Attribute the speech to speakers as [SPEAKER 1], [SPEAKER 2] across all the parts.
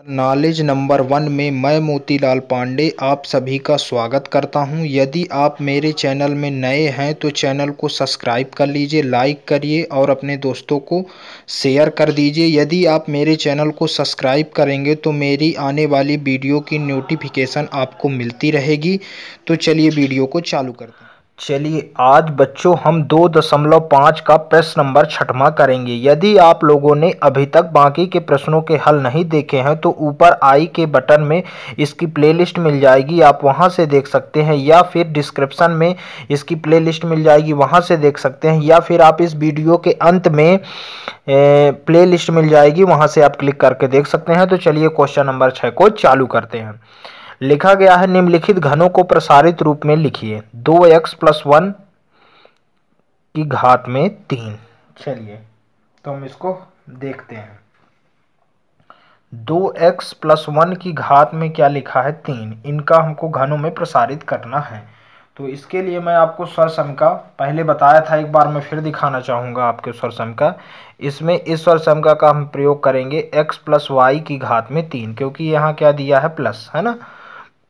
[SPEAKER 1] Knowledge number 1 में मैं मोतीलाल पांडे आप सभी का स्वागत करता हूं। यदि आप मेरे चैनल में नए हैं तो चैनल को सब्सक्राइब कर लीजिए, लाइक करिए और अपने दोस्तों को शेयर कर दीजिए। यदि आप मेरे चैनल को सब्सक्राइब करेंगे तो मेरी आने वाली वीडियो की नोटिफिकेशन आपको मिलती रहेगी। तो चलिए वीडियो को चालू करते हैं। चलिए आज बच्चों हम 2.5 का प्रश्न नंबर 6वां करेंगे। यदि आप लोगों ने अभी तक बाकी के प्रश्नों के हल नहीं देखे हैं तो ऊपर आई के बटन में इसकी प्लेलिस्ट मिल जाएगी, आप वहां से देख सकते हैं, या फिर डिस्क्रिप्शन में इसकी प्लेलिस्ट मिल जाएगी, वहां से देख सकते हैं, या फिर आप इस वीडियो के अंत में प्लेलिस्ट मिल जाएगी, वहां से आप क्लिक करके देख सकते हैं। तो चलिए क्वेश्चन नंबर 6 को चालू करते हैं। लिखा गया है निम्नलिखित घनों को प्रसारित रूप में लिखिए। 2x+1 की घात में 3। चलिए तो हम इसको देखते हैं। 2x+1 की घात में क्या लिखा है 3, इनका हमको घनों में प्रसारित करना है। तो इसके लिए मैं आपको स्वरसम पहले बताया था, एक बार मैं फिर दिखाना चाहूँगा आपके स्वरसम। इसमें इस स्वरसम का हम प्रयोग करेंगे x+y की घात में 3, क्योंकि यहाँ क्या दिया है प्लस, है ना,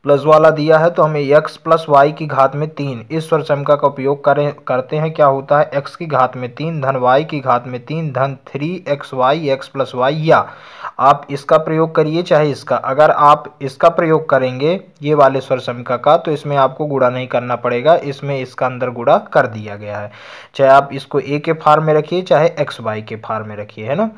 [SPEAKER 1] प्लस वाला दिया है, तो हमें x+y की घात में 3 इस स्वरसमिका का उपयोग करते हैं। क्या होता है x की घात में 3 धन y की घात में 3 धन 3xy x+y, या आप इसका प्रयोग करिए चाहे इसका। अगर आप इसका प्रयोग करेंगे ये वाले स्वरसमिका का तो इसमें आपको गुणा नहीं करना पड़ेगा, इसमें इसका अंदर गुणा कर दिया गया है। चाहे आप इसको a के फार्म में रखिए चाहे xy के फार्म में रखिए, है ना।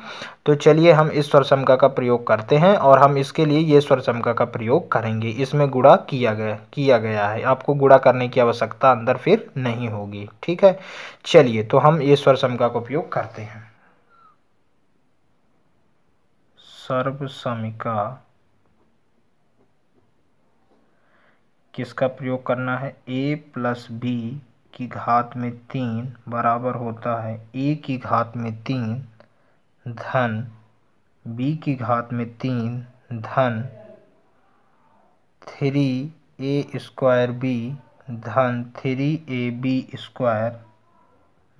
[SPEAKER 1] तो चलिए हम इस स्वरसमिका का प्रयोग करते हैं और हम इसके लिए ये स्वरसमिका का प्रयोग करेंगे। इसमें गुणा किया गया है, आपको गुणा करने की आवश्यकता अंदर फिर नहीं होगी, ठीक है। चलिए तो हम ये स्वरसमिका का उपयोग करते हैं। सर्वसमिका किसका प्रयोग करना है, a+b की घात में 3 बराबर होता है a की घात में 3 धन b की घात में 3 धन 3a² धन 3ab²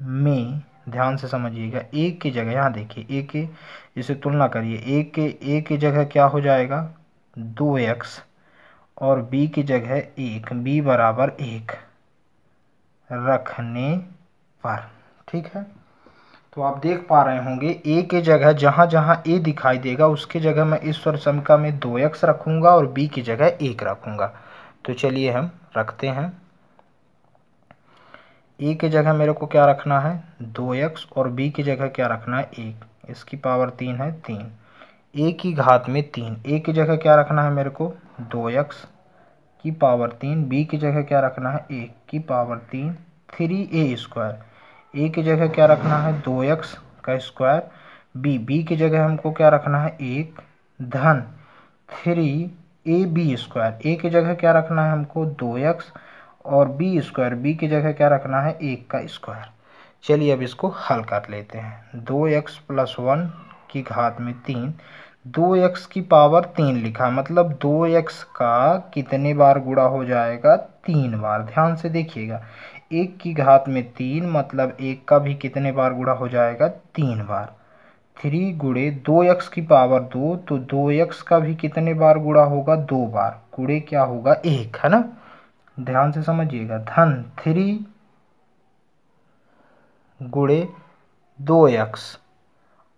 [SPEAKER 1] में, ध्यान से समझिएगा, a की जगह यहाँ देखिए, a के इसे तुलना करिए, a की जगह क्या हो जाएगा 2x और b की जगह 1, b बराबर 1 रखने पर, ठीक है। तो आप देख पा रहे होंगे a के जगह जहाँ जहाँ a दिखाई देगा उसके जगह मैं इस स्वरसमिका में 2x रखूंगा और b की जगह 1 रखूंगा। तो चलिए हम रखते हैं। a की जगह मेरे को क्या रखना है 2x और b की जगह क्या रखना है 1, इसकी पावर 3 है 3। a की घात में 3, a की जगह क्या रखना है मेरे को 2x की पावर 3, b की जगह क्या रखना है 1 की पावर 3, 3a², a की जगह क्या रखना है 2x का स्क्वायर, b की जगह हमको क्या रखना है 1 धन 3ab², a की जगह क्या रखना है हमको 2x और b² की जगह क्या रखना है 1 का स्क्वायर। चलिए अब इसको हल कर लेते हैं। 2x+1 की घात में 3, 2x की पावर 3 लिखा, मतलब 2x का कितने बार गुणा हो जाएगा 3 बार। ध्यान से देखिएगा, 1 की घात में 3 मतलब 1 का भी कितने बार गुणा हो जाएगा 3 बार। 3 गुणे 2x की पावर 2, तो 2x का भी कितने बार गुणा होगा 2 बार, गुणे क्या होगा 1, है ना। ध्यान से समझिएगा, धन 3 गुणे 2x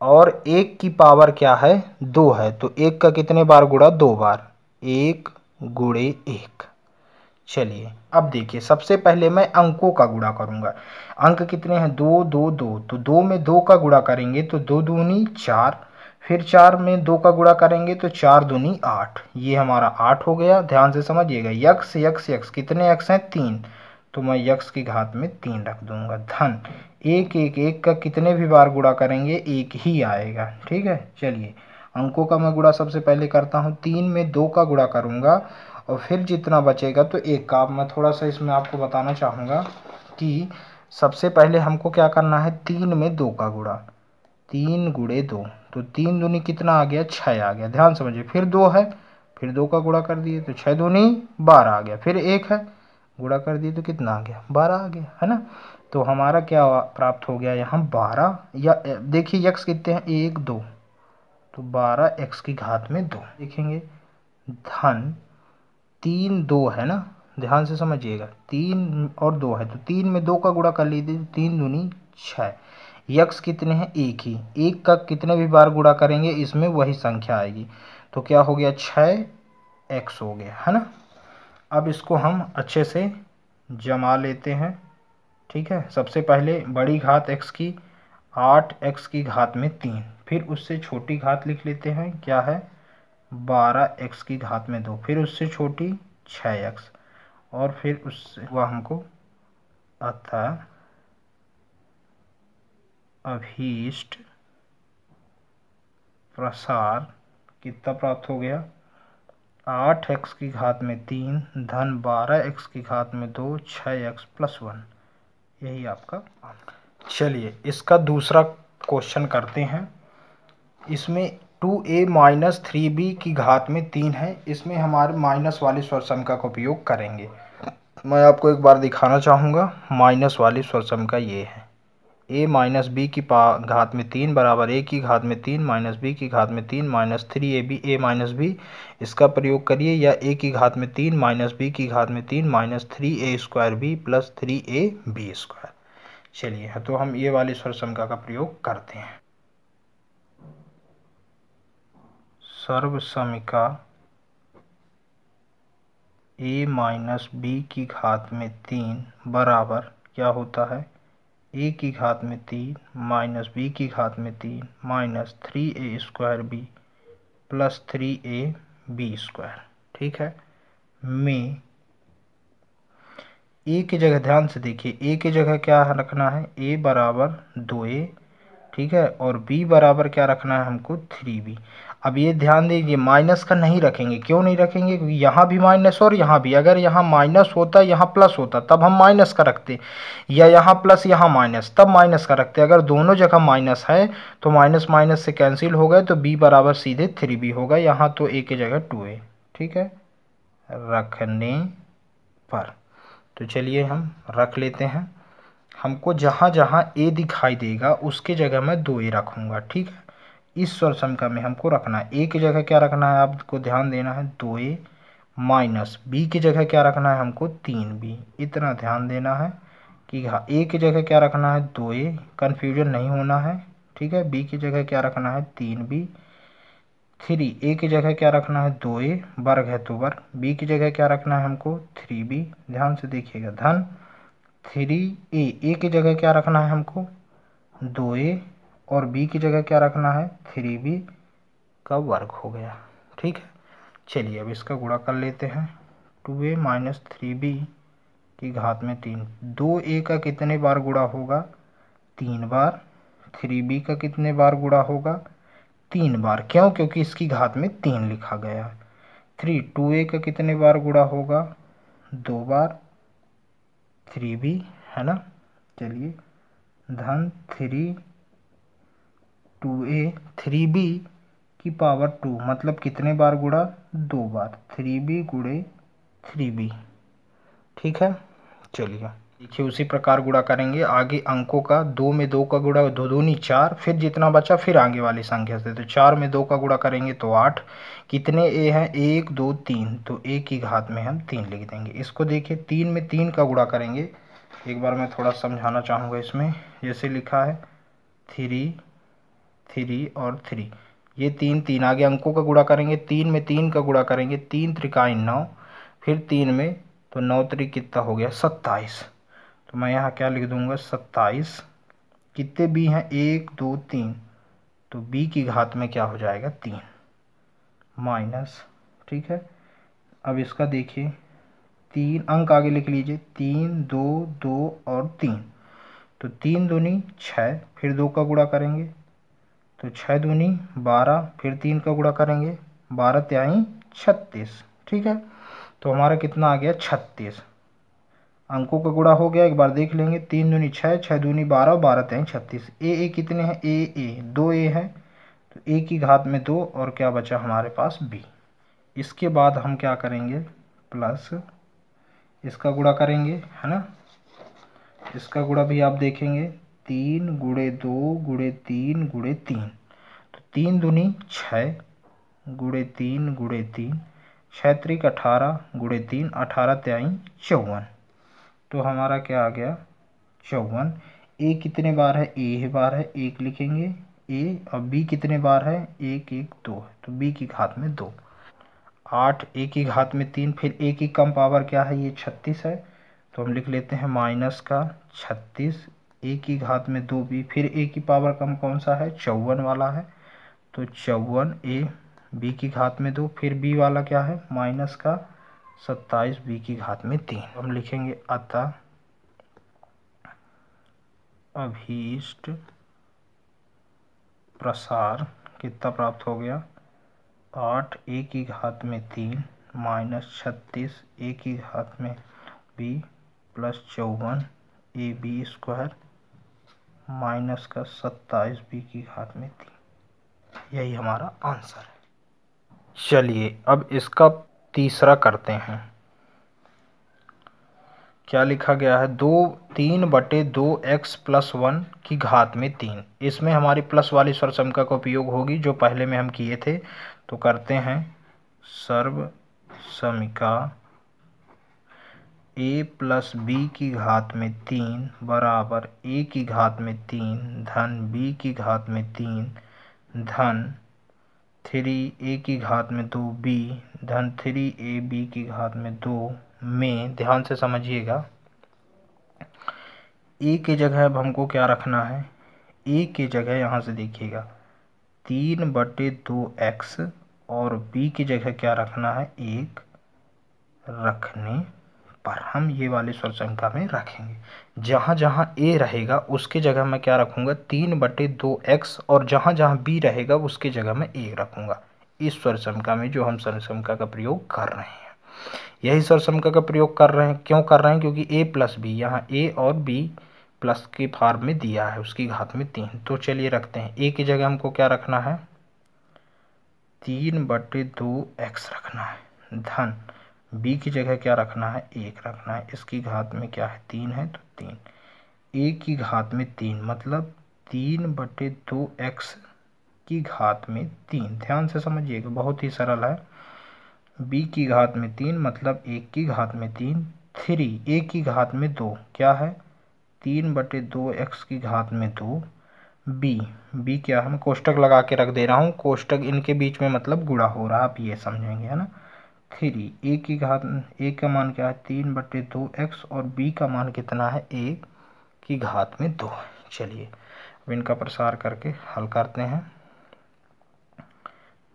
[SPEAKER 1] और 1 की पावर क्या है 2 है, तो 1 का कितने बार गुणा 2 बार, 1 गुणे 1। चलिए अब देखिए, सबसे पहले मैं अंकों का गुणा करूंगा। अंक कितने हैं 2 2 2, तो 2 में 2 का गुणा करेंगे तो 2 दूनी 4, फिर 4 में 2 का गुणा करेंगे तो 4 दूनी 8, ये हमारा 8 हो गया। ध्यान से समझिएगा, यक्स यक्स यक्स कितने यक्स हैं 3, तो मैं यक्स की घात में 3 रख दूंगा धन 1 1 1 का कितने भी बार गुणा करेंगे 1 ही आएगा, ठीक है। चलिए अंकों का मैं गुणा सबसे पहले करता हूँ, 3 में 2 का गुणा करूंगा और फिर जितना बचेगा तो 1 का। अब मैं थोड़ा सा इसमें आपको बताना चाहूँगा कि सबसे पहले हमको क्या करना है, 3 में 2 का गुणा, 3 गुणे 2, तो 3 दूनी कितना आ गया 6 आ गया। ध्यान समझिए, फिर 2 है, फिर 2 का गुणा कर दिए तो 6 दूनी 12 आ गया, फिर 1 है, गुणा कर दिए तो कितना आ गया 12 आ गया, है ना। तो हमारा क्या प्राप्त हो गया यहाँ 12, या देखिए यक्स कितने हैं 1 2, तो 12x की घात में 2 देखेंगे। धन 3 2 है ना, ध्यान से समझिएगा, 3 और 2 है तो 3 में 2 का गुणा कर लीजिए, 3 दूनी 6। यक्स कितने हैं, एक ही, एक का कितने भी बार गुणा करेंगे इसमें वही संख्या आएगी, तो क्या हो गया 6x हो गया, है ना। अब इसको हम अच्छे से जमा लेते हैं, ठीक है। सबसे पहले बड़ी घात x की 8x की घात में 3, फिर उससे छोटी घात लिख लेते हैं, क्या है 12x की घात में 2, फिर उससे छोटी 6x, और फिर उससे वह हमको आता अभीष्ट प्रसार कितना प्राप्त हो गया, 8x की घात में 3 धन 12x की घात में 2 6x + 1, यही आपका। चलिए इसका दूसरा क्वेश्चन करते हैं। इसमें 2a - 3b की घात में 3 है, इसमें हमारे माइनस वाली स्वरसंख्या का उपयोग करेंगे। मैं आपको एक बार दिखाना चाहूँगा, माइनस वाली स्वरसंख्या ये है, a - b की घात में 3 बराबर a की घात में 3 - b की घात में 3 - 3ab a - b, इसका प्रयोग करिए, या a की घात में 3 - b की घात में 3 - 3a² + 3ab²। चलिए तो हम ये वाली स्वरसंख्या का प्रयोग करते हैं। सर्वसमिका a - b की घात में 3 बराबर क्या होता है, a की घात में 3 - b की घात में 3 - 3a² + 3ab², ठीक है। में a की जगह ध्यान से देखिए, a की जगह क्या रखना है, a बराबर 2a, ठीक है, और b बराबर क्या रखना है हमको 3b। अब ये ध्यान दीजिए, माइनस का नहीं रखेंगे, क्यों नहीं रखेंगे, क्योंकि यहाँ भी माइनस और यहाँ भी, अगर यहाँ माइनस होता यहाँ प्लस होता तब हम माइनस का रखते, या यहाँ प्लस यहाँ माइनस तब माइनस का रखते। अगर दोनों जगह माइनस है तो माइनस माइनस से कैंसिल हो गए, तो b बराबर सीधे 3b होगा, यहाँ तो a की जगह 2a, ठीक है, रखने पर। तो चलिए हम रख लेते हैं। हमको जहाँ जहाँ a दिखाई देगा उसके जगह मैं 2a रखूँगा, ठीक है। इस स्वरसंख्या में हमको रखना है, a की जगह क्या रखना है, आपको ध्यान देना है 2a, माइनस b की जगह क्या रखना है हमको 3b, इतना ध्यान देना है कि a की जगह क्या रखना है 2a, कन्फ्यूजन नहीं होना है, ठीक है। b की जगह क्या रखना है 3b, 3a की जगह क्या रखना है 2a, वर्ग है तो वर्ग, b की जगह क्या रखना है हमको 3b, ध्यान से देखिएगा, धन 3a की जगह क्या रखना है हमको 2a, और b की जगह क्या रखना है 3b का वर्ग हो गया, ठीक है। चलिए अब इसका गुणा कर लेते हैं, 2a - 3b की घात में 3, 2a का कितने बार गुणा होगा 3 बार, 3b का कितने बार गुणा होगा 3 बार, क्यों, क्योंकि इसकी घात में 3 लिखा गया है। 2a का कितने बार गुणा होगा 2 बार, 3b, है ना। चलिए धन 2a 3b की पावर 2, मतलब कितने बार गुणा 2 बार, 3b गुणे 3b, ठीक है। चलिए देखिए उसी प्रकार गुणा करेंगे आगे अंकों का, 2 में 2 का गुणा, 2 दूनी 4, फिर जितना बचा फिर आगे वाली संख्या से, तो 4 में 2 का गुणा करेंगे तो 8, कितने a हैं 1 2 3, तो a की घात में हम 3 लिख देंगे। इसको देखिए 3 में 3 का गुणा करेंगे, एक बार मैं थोड़ा समझाना चाहूँगा इसमें, जैसे लिखा है 3 3 और 3, ये 3 3 आगे अंकों का गुणा करेंगे, 3 में 3 का गुणा करेंगे, 3 त्रिकाई 9, फिर 3 में तो 9 त्रिक कितना हो गया 27, तो मैं यहाँ क्या लिख दूंगा 27, कितने b हैं 1 2 3, तो b की घात में क्या हो जाएगा 3 माइनस, ठीक है। अब इसका देखिए 3 अंक आगे लिख लीजिए, 3 2 2 और 3, तो 3 दूनी 6, फिर 2 का गुणा करेंगे तो 6 दूनी 12, फिर 3 का गुणा करेंगे 12 तिहाई 36, ठीक है। तो हमारा कितना आ गया 36, अंकों का गुणा हो गया, एक बार देख लेंगे, 3 दूनी 6, 6 दूनी 12, 12 तिहाई 36, ए कितने हैं ए 2a है, तो a की घात में 2, और क्या बचा हमारे पास b। इसके बाद हम क्या करेंगे प्लस इसका गुणा करेंगे, है ना। इसका गुणा भी आप देखेंगे 3 गुणे 2 गुणे 3 गुणे 3, तो 3 दूनी 6 गुणे 3 गुणे 3, 6 त्रिक 18 गुणे 3, 18 त्याई 54। तो हमारा क्या आ गया 54। ए कितने बार है, ए बार है, 1 लिखेंगे ए। और बी कितने बार है, 1 1 2 है, तो बी की घात में 2। 8 ए की घात में 3, फिर ए की कम पावर क्या है, ये 36 है, तो हम लिख लेते हैं माइनस का 36। ए की घात में 2 बी, फिर ए की पावर कम कौन सा है, 54 वाला है, तो 54 ए। बी की घात में 2, फिर बी वाला क्या है, माइनस का 27 बी की घात में 3। हम लिखेंगे अतः अभीष्ट प्रसार कितना प्राप्त हो गया, 8 ए की घात में 3 माइनस 36 ए की घात में b plus 54 a b square minus का 27 बी की घात में 3। यही हमारा आंसर है। चलिए अब इसका तीसरा करते हैं। क्या लिखा गया है, 3/2x प्लस 1 की घात में 3। इसमें हमारी प्लस वाली सर्वसम्मिका का उपयोग होगी जो पहले में हम किए थे। तो करते हैं सर्वसम्मिका a प्लस बी की घात में 3 बराबर a की घात में 3 धन b की घात में 3 धन 3a की घात में 2b धन 3ab की घात में 2 में, ध्यान से समझिएगा, a की जगह अब हमको क्या रखना है, a की जगह यहाँ से देखिएगा 3/2x और b की जगह क्या रखना है, 1 रखने पर हम ये वाले सर्वसम्मिका में रखेंगे। जहाँ जहाँ a रहेगा उसके जगह मैं क्या रखूँगा, 3/2x, और जहाँ जहाँ b रहेगा उसके जगह मैं 1 रखूँगा। इस सर्वसम्मिका में जो हम सर्वसम्मिका का प्रयोग कर रहे हैं, यही सर्वसम्मिका का प्रयोग कर रहे हैं। क्यों कर रहे हैं, क्योंकि a प्लस बी, यहाँ a और b प्लस के फॉर्म में दिया है, उसकी घात में 3। तो चलिए रखते हैं, a की जगह हमको क्या रखना है, 3/2x रखना है धन b की जगह क्या रखना है, 1 रखना है, इसकी घात में क्या है, 3 है, तो 3 a की घात में 3 मतलब 3/2x की घात में 3। ध्यान से समझिएगा, बहुत ही सरल है। b की घात में 3 मतलब 1 की घात में 3, 3 a की घात में 2 क्या है, 3/2x की घात में 2, b क्या है, मैं कोष्टक लगा के रख दे रहा हूँ, कोष्टक इनके बीच में मतलब गुणा हो रहा है, आप ये समझेंगे, है ना। 3 a की घात, a का मान क्या है, 3/2x और b का मान कितना है, 1 की घात में 2। चलिए अब इनका प्रसार करके हल करते हैं।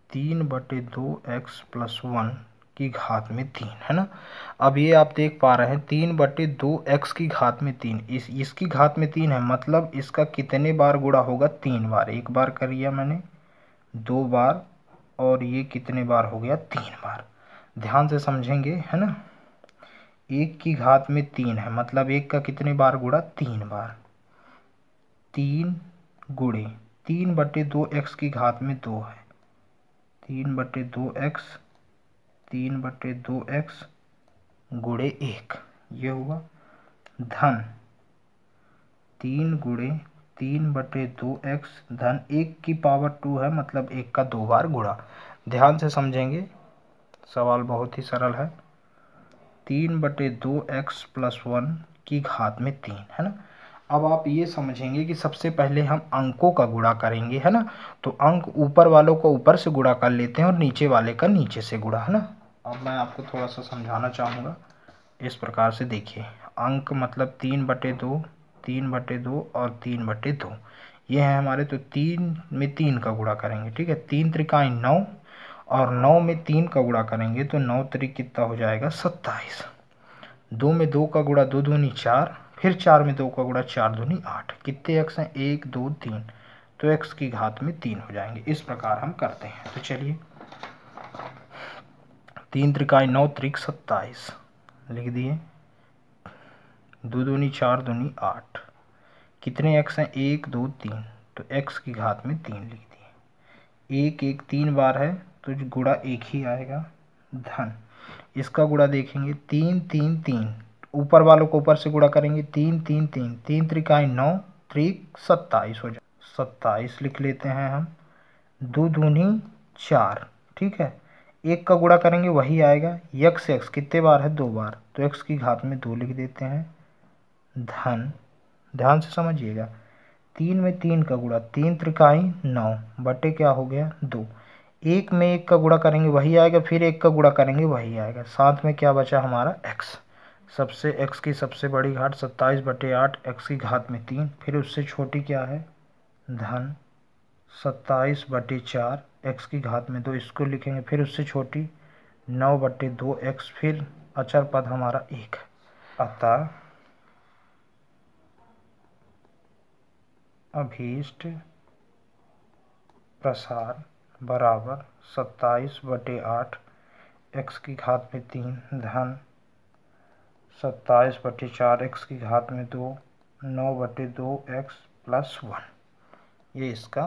[SPEAKER 1] 3/2x प्लस 1 की घात में 3, है ना। अब ये आप देख पा रहे हैं 3/2x की घात में 3, इसकी घात में 3 है, मतलब इसका कितने बार गुणा होगा, 3 बार। एक बार कर लिया मैंने, 2 बार, और ये कितने बार हो गया, 3 बार। ध्यान से समझेंगे, है ना। 1 की घात में 3 है, मतलब 1 का कितने बार गुणा, 3 बार। 3 गुणे 3/2x की घात में 2 है, 3/2x, 3/2x गुणे 1, ये हुआ धन 3 गुणे 3/2x धन 1 की पावर 2 है, मतलब 1 का 2 बार गुणा। ध्यान से समझेंगे, सवाल बहुत ही सरल है। 3/2x प्लस 1 की घात में 3, है ना। अब आप ये समझेंगे कि सबसे पहले हम अंकों का गुणा करेंगे, है ना। तो अंक ऊपर वालों को ऊपर से गुणा कर लेते हैं और नीचे वाले का नीचे से गुणा, है ना। अब मैं आपको थोड़ा सा समझाना चाहूँगा, इस प्रकार से देखिए, अंक मतलब 3/2, 3/2 और 3/2 ये हैं हमारे। तो 3 में 3 का गुणा करेंगे, ठीक है, 3 त्रिकाई 9, और 9 में 3 का गुणा करेंगे तो 9 त्रिक कितना हो जाएगा, 27। 2 में 2 का गुणा 2 दूनी 4, फिर 4 में 2 का गुणा 4 दूनी 8। कितने एक्स हैं, 1 2 3, तो एक्स की घात में 3 हो जाएंगे। इस प्रकार हम करते हैं। तो चलिए, 3 त्रिकाई 9 त्रिक 27 लिख दिए, 2 दूनी 4 दूनी 8। कितने एक्स हैं, 1 2 3, तो एक्स की घात में 3 लिख दिए। 1 1 3 बार है तो गुणा 1 ही आएगा धन, इसका गुणा देखेंगे 3 3 3, ऊपर वालों को ऊपर से गुणा करेंगे, 3 3 3, 3 त्रिकाई 9 त्रिक 27 हो जाए, 27 लिख लेते हैं हम दो दूनी 4, ठीक है। एक का गुणा करेंगे वही आएगा। यक्स एक्स कितने बार है? 2 बार, तो एक्स की घात में 2 लिख देते हैं धन, ध्यान से समझिएगा, 3 में 3 का गुणा, 3 त्रिकाई 9 बटे क्या हो गया 2। एक में एक का गुणा करेंगे वही आएगा, फिर एक का गुणा करेंगे वही आएगा। साथ में क्या बचा हमारा एक्स, सबसे एक्स की सबसे बड़ी घात 27/8 एक्स की घात में 3, फिर उससे छोटी क्या है धन 27/4 एक्स की घात में 2, इसको लिखेंगे। फिर उससे छोटी 9/2 एक्स, फिर अचर पद हमारा 1 है। अतः अभीष्ट प्रसार बराबर 27/8 एक्स की घात में 3 धन 27/4 एक्स की घात में 2 9/2 एक्स प्लस 1, ये इसका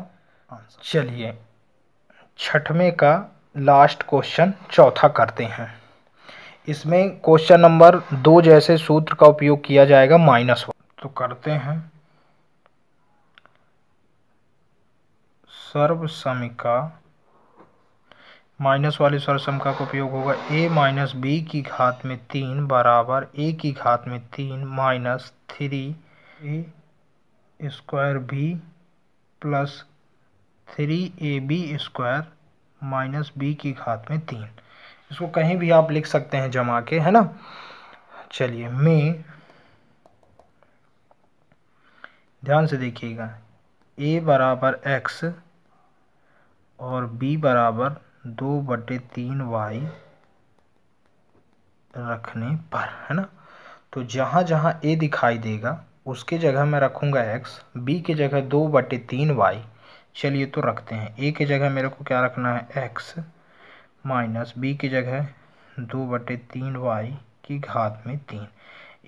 [SPEAKER 1] आंसर। चलिए छठवें का लास्ट क्वेश्चन चौथा करते हैं। इसमें क्वेश्चन नंबर 2 जैसे सूत्र का उपयोग किया जाएगा -1, तो करते हैं। सर्वसमिका माइनस वाली सर्वसमिका का उपयोग होगा a माइनस बी की घात में 3 बराबर a की घात में 3 minus 3a square b plus 3ab square minus b की घात में 3। इसको कहीं भी आप लिख सकते हैं जमा के, है ना। चलिए में ध्यान से देखिएगा, a बराबर x और b बराबर 2/3y रखने पर, है ना। तो जहाँ जहाँ a दिखाई देगा उसके जगह मैं रखूँगा x, b की जगह 2/3y। चलिए तो रखते हैं। a की जगह मेरे को क्या रखना है x माइनस b की जगह 2/3y की घात में 3,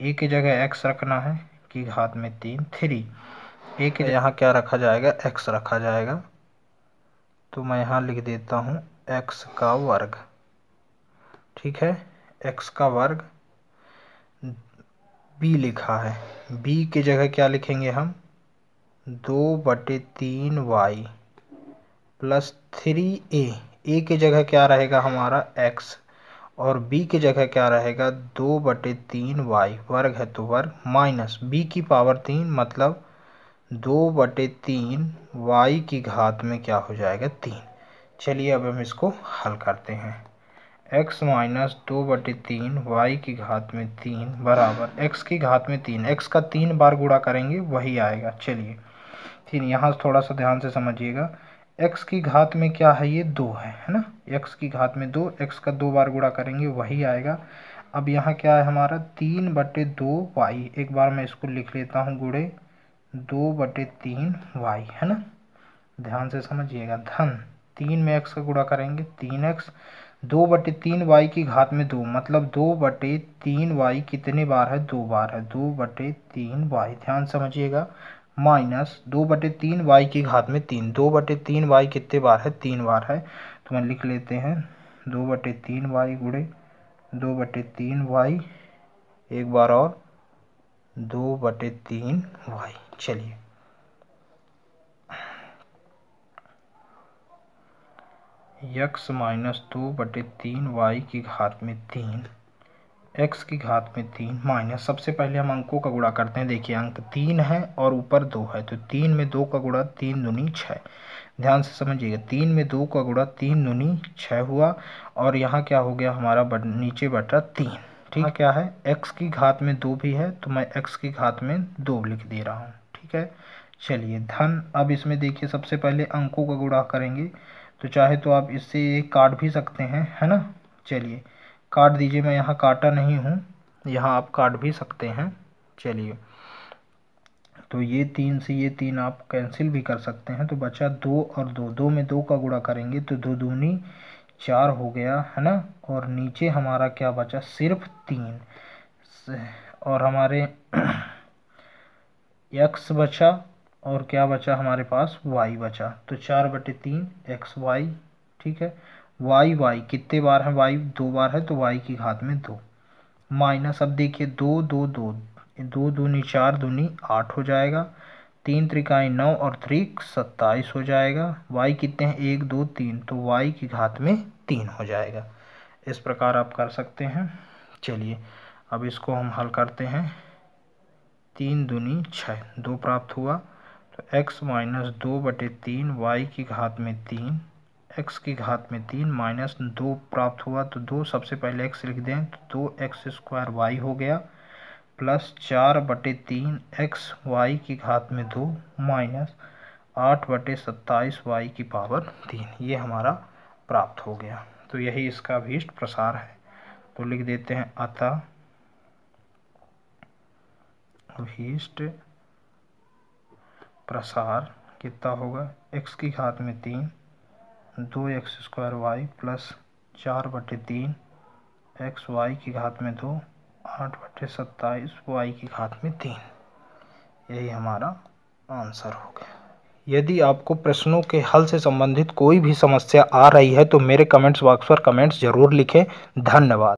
[SPEAKER 1] a की जगह x रखना है की घात में 3 3, a के यहाँ क्या रखा जाएगा x रखा जाएगा, तो मैं यहाँ लिख देता हूँ x का वर्ग, ठीक है। x का वर्ग b लिखा है, b की जगह क्या लिखेंगे हम 2/3y प्लस 3a, a की जगह क्या रहेगा हमारा x और b की जगह क्या रहेगा 2/3y, वर्ग है तो वर्ग, माइनस b की पावर 3 मतलब 2/3y की घात में क्या हो जाएगा 3। चलिए अब हम इसको हल करते हैं। x माइनस 2/3y की घात में 3 बराबर x की घात में 3, x का 3 बार गुणा करेंगे वही आएगा। चलिए 3, यहाँ थोड़ा सा ध्यान से समझिएगा, x की घात में क्या है ये 2 है ना, x की घात में 2, x का 2 बार गुणा करेंगे वही आएगा। अब यहाँ क्या है हमारा 3/2y, एक बार मैं इसको लिख लेता हूँ गुणे 2/3y, है ना। ध्यान से समझिएगा, धन 3 में x का गुणा करेंगे 3x, 2/3y की घात में 2 मतलब 2/3y कितने बार है 2 बार है 2/3y, ध्यान समझिएगा, माइनस 2/3y की घात में 3, 2/3y कितने बार है 3 बार है, तो मैं लिख लेते हैं 2/3y गुणे 2/3y, एक बार और 2/3y। चलिए x माइनस 2/3y की घात में 3 x की घात में 3 माइनस, सबसे पहले हम अंकों का गुणा करते हैं। देखिए अंक 3 है और ऊपर 2 है, तो 3 में 2 का गुणा 3 दूनी 6, ध्यान से समझिएगा, 3 में 2 का गुणा 3 दूनी 6 हुआ, और यहाँ क्या हो गया हमारा नीचे बटा 3, ठीक है। क्या है x की घात में 2 भी है, तो मैं x की घात में 2 लिख दे रहा हूँ, ठीक है। चलिए धन, अब इसमें देखिए सबसे पहले अंकों का गुणा करेंगे, तो चाहे तो आप इससे काट भी सकते हैं, है ना। चलिए काट दीजिए, मैं यहाँ काटा नहीं हूँ, यहाँ आप काट भी सकते हैं। चलिए तो ये 3 से ये 3 आप कैंसिल भी कर सकते हैं, तो बचा 2 और 2, 2 में 2 का गुणा करेंगे तो 2 दूनी 4 हो गया, है ना। और नीचे हमारा क्या बचा सिर्फ 3, और हमारे x बचा और क्या बचा हमारे पास y बचा, तो 4/3 xy, ठीक है। y कितने बार है y 2 बार है, तो y की घात में 2 माइनस, अब देखिए 2 2 2, 2 दूनी 4 दूनी 8 हो जाएगा, 3 त्रिकाएँ 9 और 3 27 हो जाएगा। y कितने हैं 1 2 3, तो y की घात में 3 हो जाएगा। इस प्रकार आप कर सकते हैं। चलिए अब इसको हम हल करते हैं। 3 दूनी 6, 2 प्राप्त हुआ, तो x माइनस 2/3 y की घात में 3, x की घात में 3 माइनस 2 प्राप्त हुआ, तो 2 सबसे पहले x लिख दें तो 2x² y हो गया, प्लस 4/3 x y की घात में 2 माइनस 8/27 y की पावर 3, ये हमारा प्राप्त हो गया। तो यही इसका अभीष्ट प्रसार है। तो लिख देते हैं अतः अभीष्ट प्रसार कितना होगा, x की घात में 3 2x² y plus 4/3 x y की घात में 2 8/27 y की घात में 3, यही हमारा आंसर हो गया। यदि आपको प्रश्नों के हल से संबंधित कोई भी समस्या आ रही है तो मेरे कमेंट्स बॉक्स पर कमेंट्स जरूर लिखें। धन्यवाद।